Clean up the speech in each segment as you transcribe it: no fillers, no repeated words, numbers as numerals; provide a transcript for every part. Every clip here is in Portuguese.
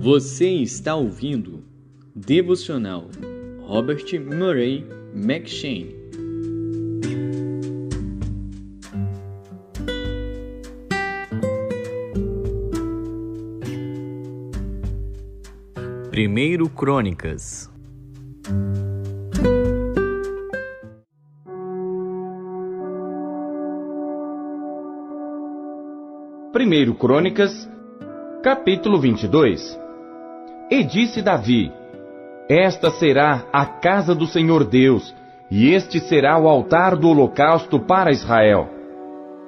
Você está ouvindo Devocional Robert Murray M'Cheyne. Primeiro Crônicas. Primeiro Crônicas, capítulo 22. E disse Davi: Esta será a casa do Senhor Deus, e este será o altar do holocausto para Israel.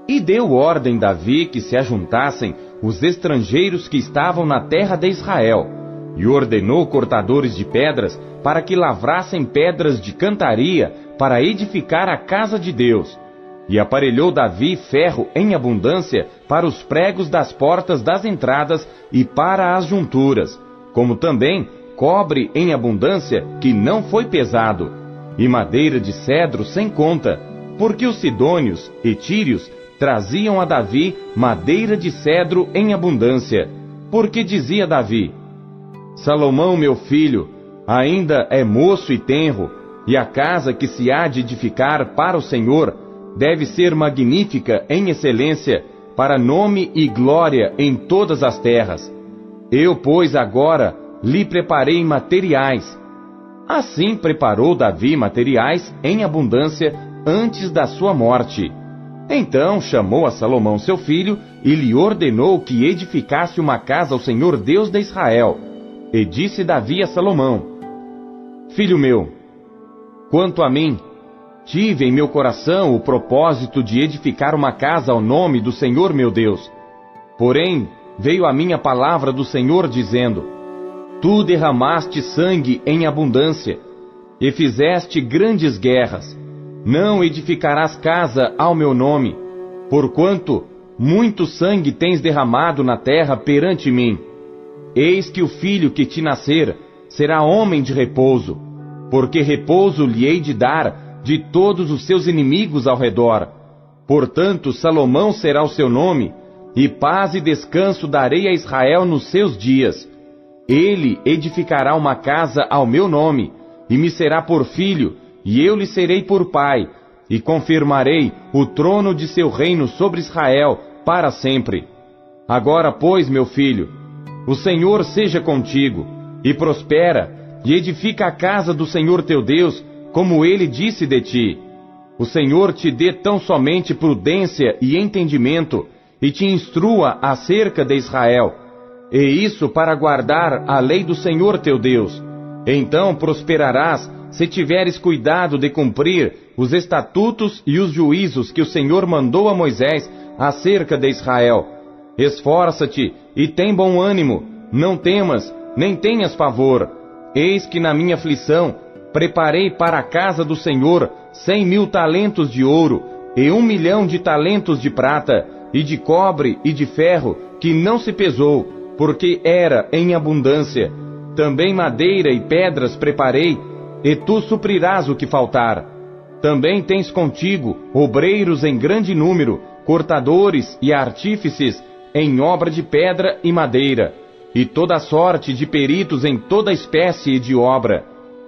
E deu ordem Davi que se ajuntassem os estrangeiros que estavam na terra de Israel, e ordenou cortadores de pedras para que lavrassem pedras de cantaria para edificar a casa de Deus. E aparelhou Davi ferro em abundância para os pregos das portas das entradas e para as junturas, como também cobre em abundância que não foi pesado, e madeira de cedro sem conta, porque os sidônios e tírios traziam a Davi madeira de cedro em abundância, porque dizia Davi: Salomão, meu filho, ainda é moço e tenro, e a casa que se há de edificar para o Senhor deve ser magnífica em excelência, para nome e glória em todas as terras. Eu, pois, agora lhe preparei materiais. Assim preparou Davi materiais em abundância antes da sua morte. Então chamou a Salomão seu filho e lhe ordenou que edificasse uma casa ao Senhor Deus de Israel. E disse Davi a Salomão: Filho meu, quanto a mim, tive em meu coração o propósito de edificar uma casa ao nome do Senhor meu Deus. Porém, veio a mim a palavra do Senhor dizendo: Tu derramaste sangue em abundância, e fizeste grandes guerras. Não edificarás casa ao meu nome, porquanto muito sangue tens derramado na terra perante mim. Eis que o filho que te nascer será homem de repouso, porque repouso lhe hei de dar de todos os seus inimigos ao redor. Portanto, Salomão será o seu nome, e paz e descanso darei a Israel nos seus dias. Ele edificará uma casa ao meu nome, e me será por filho, e eu lhe serei por pai, e confirmarei o trono de seu reino sobre Israel para sempre. Agora, pois, meu filho, o Senhor seja contigo, e prospera, e edifica a casa do Senhor teu Deus, como ele disse de ti. O Senhor te dê tão somente prudência e entendimento, e te instrua acerca de Israel, e isso para guardar a lei do Senhor teu Deus. Então prosperarás, se tiveres cuidado de cumprir os estatutos e os juízos que o Senhor mandou a Moisés acerca de Israel. Esforça-te e tem bom ânimo, não temas, nem tenhas pavor. Eis que na minha aflição preparei para a casa do Senhor 100.000 talentos de ouro, e 1.000.000 de talentos de prata, e de cobre e de ferro, que não se pesou, porque era em abundância. Também madeira e pedras preparei, e tu suprirás o que faltar. Também tens contigo obreiros em grande número, cortadores e artífices em obra de pedra e madeira, e toda sorte de peritos em toda espécie de obra.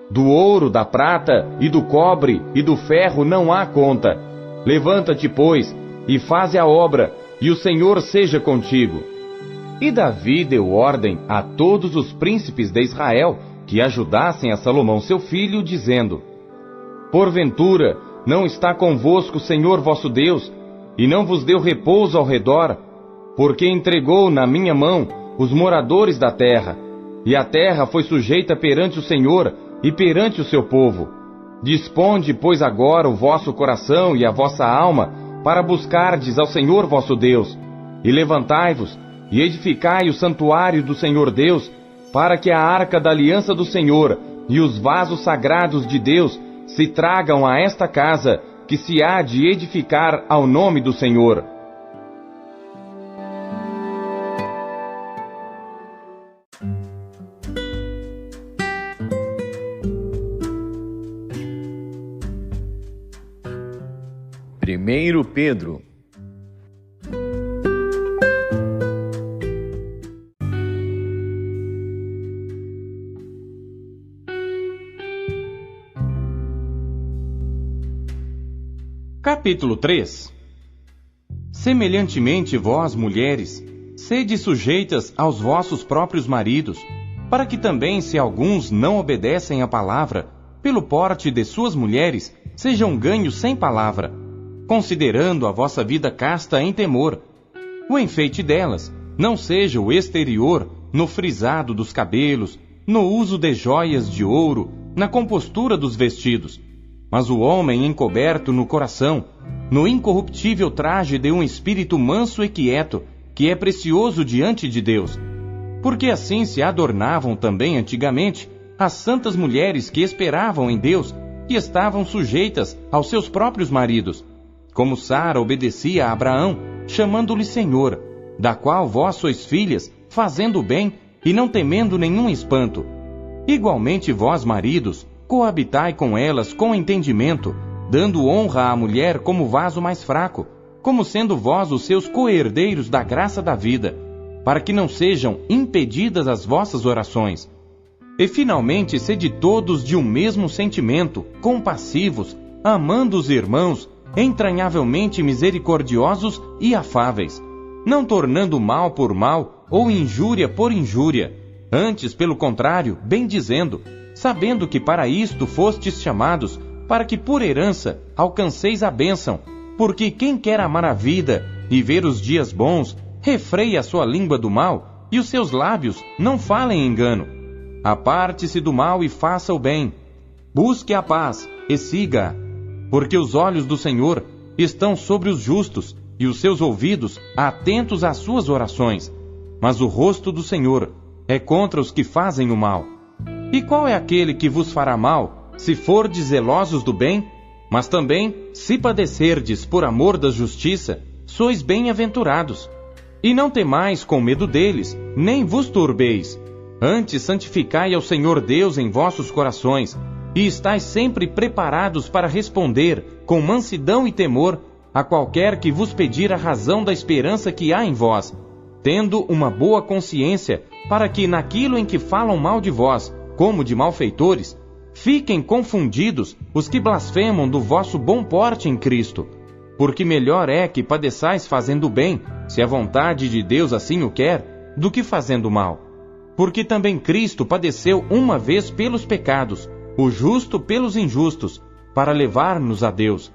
Do ouro, da prata, e do cobre, e do ferro não há conta. Levanta-te, pois, e faze a obra, e o Senhor seja contigo. E Davi deu ordem a todos os príncipes de Israel que ajudassem a Salomão seu filho, dizendo: Porventura, não está convosco o Senhor vosso Deus, e não vos deu repouso ao redor, porque entregou na minha mão os moradores da terra, e a terra foi sujeita perante o Senhor e perante o seu povo. Disponde, pois, agora o vosso coração e a vossa alma para buscardes ao Senhor vosso Deus, e levantai-vos, e edificai o santuário do Senhor Deus, para que a arca da aliança do Senhor e os vasos sagrados de Deus se tragam a esta casa, que se há de edificar ao nome do Senhor. Primeiro Pedro. Capítulo 3. Semelhantemente vós, mulheres, sede sujeitas aos vossos próprios maridos, para que também, se alguns não obedecem à palavra, pelo porte de suas mulheres, sejam ganhos sem palavra, considerando a vossa vida casta em temor. O enfeite delas não seja o exterior, no frisado dos cabelos, no uso de joias de ouro, na compostura dos vestidos, mas o homem encoberto no coração, no incorruptível traje de um espírito manso e quieto, que é precioso diante de Deus. Porque assim se adornavam também antigamente as santas mulheres que esperavam em Deus e estavam sujeitas aos seus próprios maridos, como Sara obedecia a Abraão, chamando-lhe Senhor, da qual vós sois filhas, fazendo o bem e não temendo nenhum espanto. Igualmente vós, maridos, coabitai com elas com entendimento, dando honra à mulher como vaso mais fraco, como sendo vós os seus co-herdeiros da graça da vida, para que não sejam impedidas as vossas orações. E finalmente sede todos de um mesmo sentimento, compassivos, amando os irmãos, entranhavelmente misericordiosos e afáveis, não tornando mal por mal ou injúria por injúria, antes, pelo contrário, bendizendo, sabendo que para isto fostes chamados, para que por herança alcanceis a bênção, porque quem quer amar a vida e ver os dias bons, refreie a sua língua do mal, e os seus lábios não falem engano. Aparte-se do mal e faça o bem. Busque a paz e siga-a, porque os olhos do Senhor estão sobre os justos, e os seus ouvidos atentos às suas orações. Mas o rosto do Senhor é contra os que fazem o mal. E qual é aquele que vos fará mal, se fordes zelosos do bem? Mas também, se padecerdes por amor da justiça, sois bem-aventurados. E não temais com medo deles, nem vos turbeis. Antes santificai ao Senhor Deus em vossos corações, e estais sempre preparados para responder, com mansidão e temor, a qualquer que vos pedir a razão da esperança que há em vós, tendo uma boa consciência, para que naquilo em que falam mal de vós, como de malfeitores, fiquem confundidos os que blasfemam do vosso bom porte em Cristo. Porque melhor é que padeçais fazendo bem, se a vontade de Deus assim o quer, do que fazendo mal. Porque também Cristo padeceu uma vez pelos pecados, o justo pelos injustos, para levar-nos a Deus,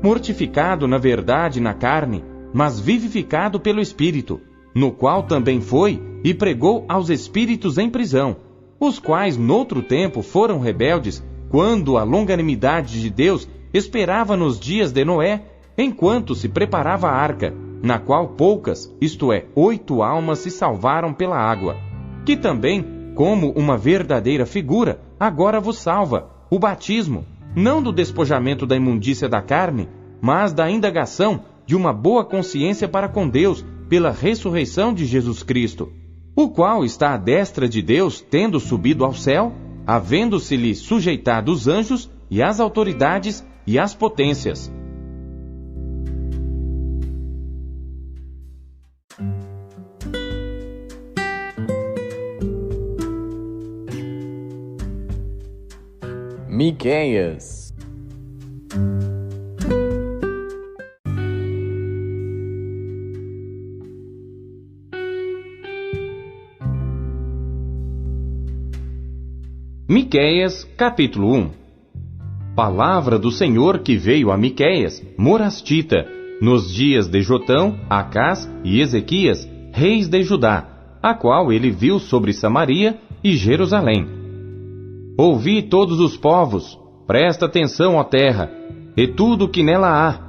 mortificado na verdade na carne, mas vivificado pelo Espírito, no qual também foi e pregou aos espíritos em prisão, os quais noutro tempo foram rebeldes, quando a longanimidade de Deus esperava nos dias de Noé, enquanto se preparava a arca, na qual poucas, isto é, 8 almas se salvaram pela água, que também, como uma verdadeira figura, agora vos salva, o batismo, não do despojamento da imundícia da carne, mas da indagação de uma boa consciência para com Deus, pela ressurreição de Jesus Cristo, o qual está à destra de Deus, tendo subido ao céu, havendo-se-lhe sujeitado os anjos e as autoridades e as potências. Miqueias. Miqueias, capítulo 1. Palavra do Senhor que veio a Miqueias, morastita, nos dias de Jotão, Acás e Ezequias, reis de Judá, a qual ele viu sobre Samaria e Jerusalém. Ouvi todos os povos, presta atenção, ó terra, e tudo o que nela há,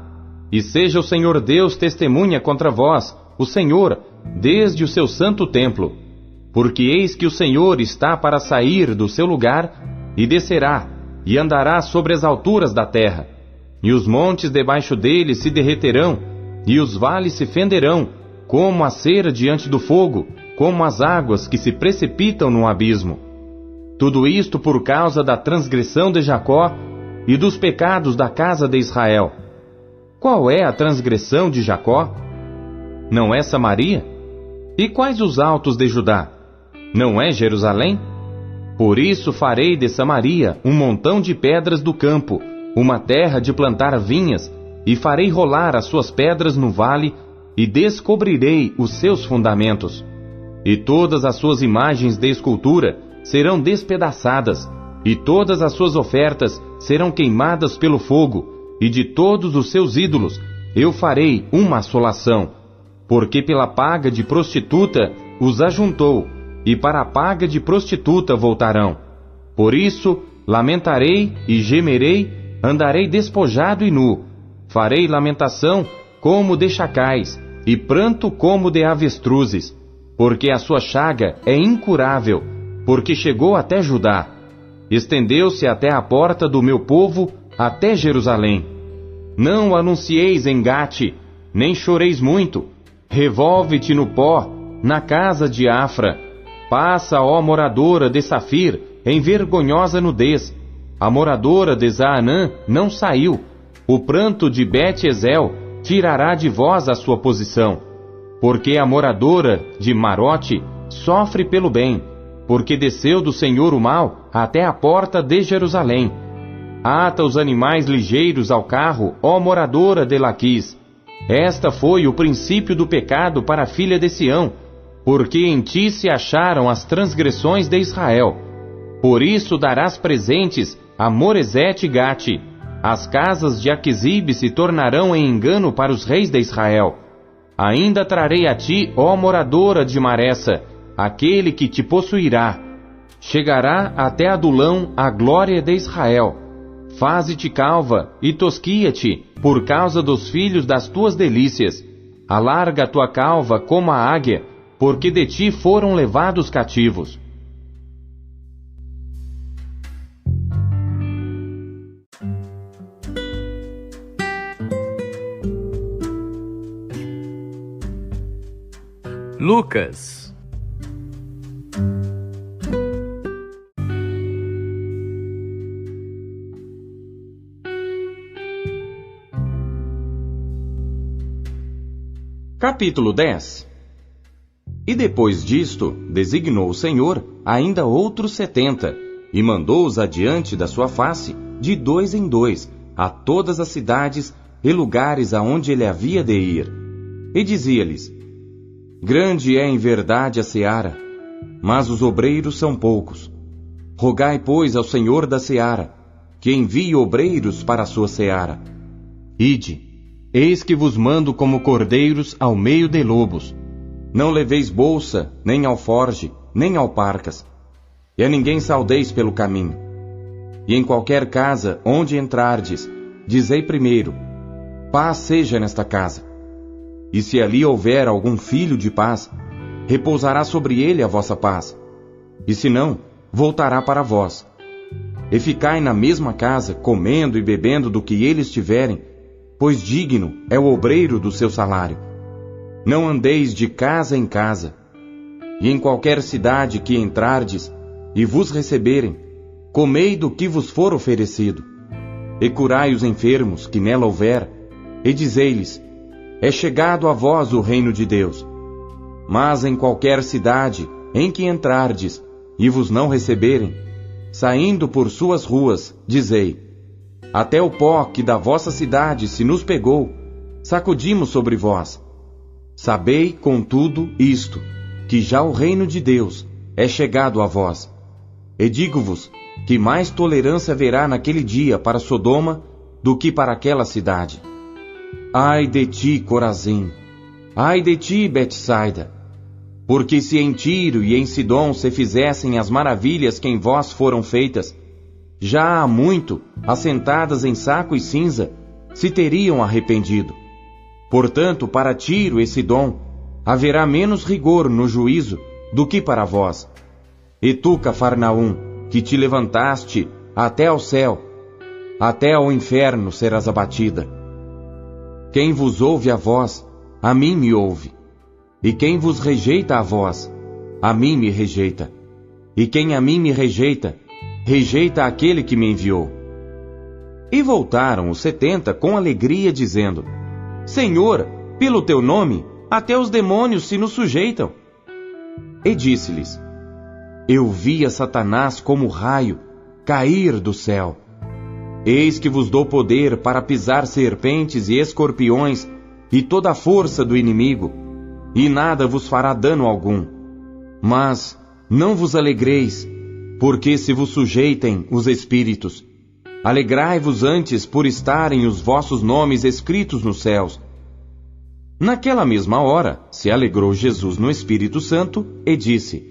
e seja o Senhor Deus testemunha contra vós, o Senhor, desde o seu santo templo. Porque eis que o Senhor está para sair do seu lugar, e descerá, e andará sobre as alturas da terra. E os montes debaixo dele se derreterão, e os vales se fenderão, como a cera diante do fogo, como as águas que se precipitam no abismo. Tudo isto por causa da transgressão de Jacó e dos pecados da casa de Israel. Qual é a transgressão de Jacó? Não é Samaria? E quais os altos de Judá? Não é Jerusalém? Por isso farei de Samaria um montão de pedras do campo, uma terra de plantar vinhas, e farei rolar as suas pedras no vale, e descobrirei os seus fundamentos. E todas as suas imagens de escultura serão despedaçadas, e todas as suas ofertas serão queimadas pelo fogo, e de todos os seus ídolos eu farei uma assolação, porque pela paga de prostituta os ajuntou, e para a paga de prostituta voltarão. Por isso lamentarei e gemerei, andarei despojado e nu, farei lamentação como de chacais, e pranto como de avestruzes, porque a sua chaga é incurável, porque chegou até Judá, estendeu-se até a porta do meu povo, até Jerusalém. Não anuncieis em Gate, nem choreis muito, revolve-te no pó, na casa de Afra. Passa, ó moradora de Safir, em vergonhosa nudez. A moradora de Zaanã não saiu. O pranto de Bet-Ezel tirará de vós a sua posição. Porque a moradora de Marote sofre pelo bem, porque desceu do Senhor o mal até a porta de Jerusalém. Ata os animais ligeiros ao carro, ó moradora de Laquis. Esta foi o princípio do pecado para a filha de Sião, porque em ti se acharam as transgressões de Israel. Por isso darás presentes a Moresete e Gate. As casas de Aquisibe se tornarão em engano para os reis de Israel. Ainda trarei a ti, ó moradora de Maressa, aquele que te possuirá. Chegará até Adulão a glória de Israel. Faze-te calva e tosquia-te por causa dos filhos das tuas delícias. Alarga a tua calva como a águia, porque de ti foram levados cativos. Lucas. Capítulo 10. E depois disto, designou o Senhor ainda outros 70, e mandou-os adiante da sua face, de 2 em 2, a todas as cidades e lugares aonde ele havia de ir. E dizia-lhes: Grande é em verdade a seara, mas os obreiros são poucos. Rogai, pois, ao Senhor da seara, que envie obreiros para a sua seara. Ide, eis que vos mando como cordeiros ao meio de lobos. Não leveis bolsa, nem alforge, nem alparcas, e a ninguém saudeis pelo caminho. E em qualquer casa onde entrardes, dizei primeiro: paz seja nesta casa. E se ali houver algum filho de paz, repousará sobre ele a vossa paz. E se não, voltará para vós. E ficai na mesma casa, comendo e bebendo do que eles tiverem, pois digno é o obreiro do seu salário. Não andeis de casa em casa. E em qualquer cidade que entrardes, e vos receberem, comei do que vos for oferecido. E curai os enfermos que nela houver, e dizei-lhes: é chegado a vós o reino de Deus. Mas em qualquer cidade em que entrardes, e vos não receberem, saindo por suas ruas, dizei: até o pó que da vossa cidade se nos pegou, sacudimos sobre vós. Sabei, contudo, isto, que já o reino de Deus é chegado a vós. E digo-vos que mais tolerância haverá naquele dia para Sodoma do que para aquela cidade. Ai de ti, Corazim! Ai de ti, Betsaida! Porque se em Tiro e em Sidom se fizessem as maravilhas que em vós foram feitas, já há muito, assentadas em saco e cinza, se teriam arrependido. Portanto, para Tiro e Sidom, haverá menos rigor no juízo do que para vós. E tu, Cafarnaum, que te levantaste até ao céu, até ao inferno serás abatida. Quem vos ouve a vós, a mim me ouve. E quem vos rejeita a vós, a mim me rejeita. E quem a mim me rejeita, rejeita aquele que me enviou. E voltaram os 70 com alegria, dizendo: Senhor, pelo teu nome, até os demônios se nos sujeitam. E disse-lhes: Eu vi a Satanás como raio cair do céu. Eis que vos dou poder para pisar serpentes e escorpiões e toda a força do inimigo, e nada vos fará dano algum. Mas não vos alegreis, porque se vos sujeitem os espíritos. Alegrai-vos antes por estarem os vossos nomes escritos nos céus. Naquela mesma hora, se alegrou Jesus no Espírito Santo e disse: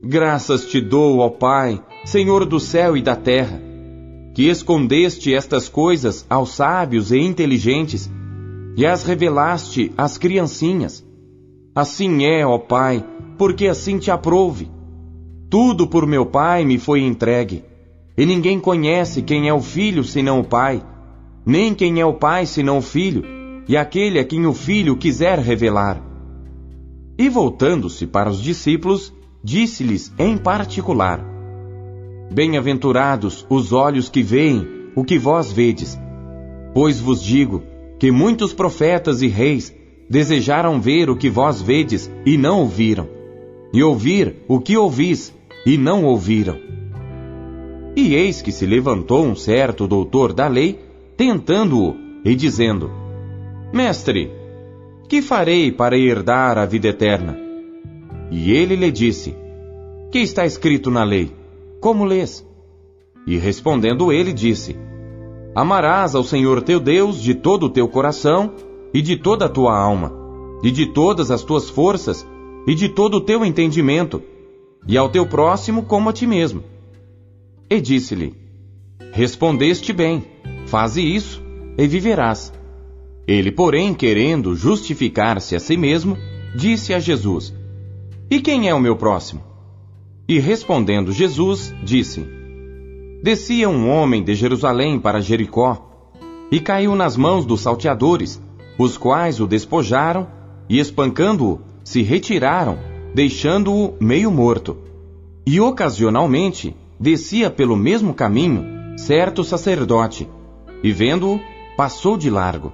Graças te dou, ó Pai, Senhor do céu e da terra, que escondeste estas coisas aos sábios e inteligentes e as revelaste às criancinhas. Assim é, ó Pai, porque assim te aprouve. Tudo por meu Pai me foi entregue, e ninguém conhece quem é o Filho senão o Pai, nem quem é o Pai senão o Filho, e aquele a quem o Filho quiser revelar. E voltando-se para os discípulos, disse-lhes em particular: Bem-aventurados os olhos que veem o que vós vedes. Pois vos digo que muitos profetas e reis desejaram ver o que vós vedes e não ouviram, e ouvir o que ouvis e não ouviram. E eis que se levantou um certo doutor da lei, tentando-o e dizendo: Mestre, que farei para herdar a vida eterna? E ele lhe disse: Que está escrito na lei? Como lês? E respondendo ele disse: Amarás ao Senhor teu Deus de todo o teu coração, e de toda a tua alma, e de todas as tuas forças, e de todo o teu entendimento, e ao teu próximo como a ti mesmo. E disse-lhe: Respondeste bem, faze isso, e viverás. Ele, porém, querendo justificar-se a si mesmo, disse a Jesus: E quem é o meu próximo? E respondendo Jesus, disse: Descia um homem de Jerusalém para Jericó, e caiu nas mãos dos salteadores, os quais o despojaram, e espancando-o, se retiraram, deixando-o meio morto. E ocasionalmente descia pelo mesmo caminho certo sacerdote, e vendo-o, passou de largo.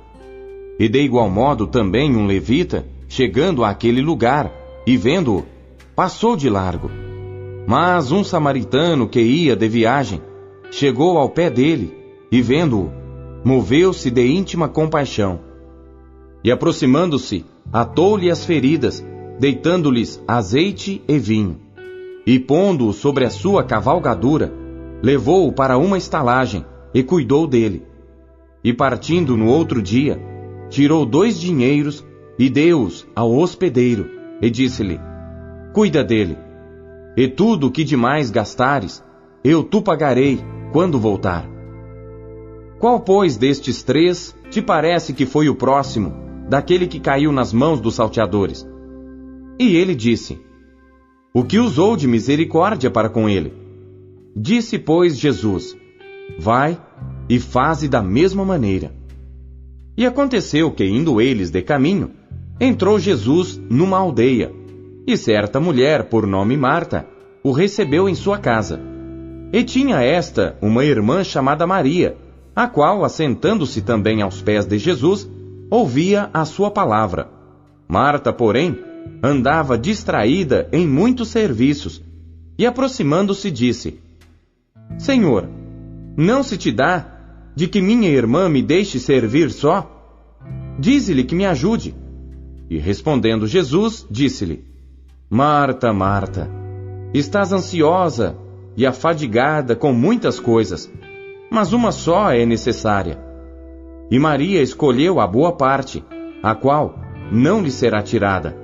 E de igual modo também um levita, chegando àquele lugar, e vendo-o, passou de largo. Mas um samaritano que ia de viagem, chegou ao pé dele, e vendo-o, moveu-se de íntima compaixão. E aproximando-se, atou-lhe as feridas, deitando-lhes azeite e vinho. E pondo-o sobre a sua cavalgadura, levou-o para uma estalagem, e cuidou dele. E partindo no outro dia, tirou 2 dinheiros, e deu-os ao hospedeiro, e disse-lhe: Cuida dele, e tudo o que demais gastares, eu tu pagarei quando voltar. Qual, pois, destes 3 te parece que foi o próximo daquele que caiu nas mãos dos salteadores? E ele disse: O que usou de misericórdia para com ele? Disse, pois, Jesus: Vai e faze da mesma maneira. E aconteceu que, indo eles de caminho, entrou Jesus numa aldeia, e certa mulher, por nome Marta, o recebeu em sua casa. E tinha esta uma irmã chamada Maria, a qual, assentando-se também aos pés de Jesus, ouvia a sua palavra. Marta, porém, andava distraída em muitos serviços, e aproximando-se disse: Senhor, não se te dá de que minha irmã me deixe servir só? Dize-lhe que me ajude. E respondendo Jesus, disse-lhe: Marta, Marta, estás ansiosa e afadigada com muitas coisas, mas uma só é necessária. E Maria escolheu a boa parte, a qual não lhe será tirada.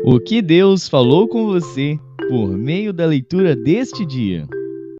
O que Deus falou com você por meio da leitura deste dia?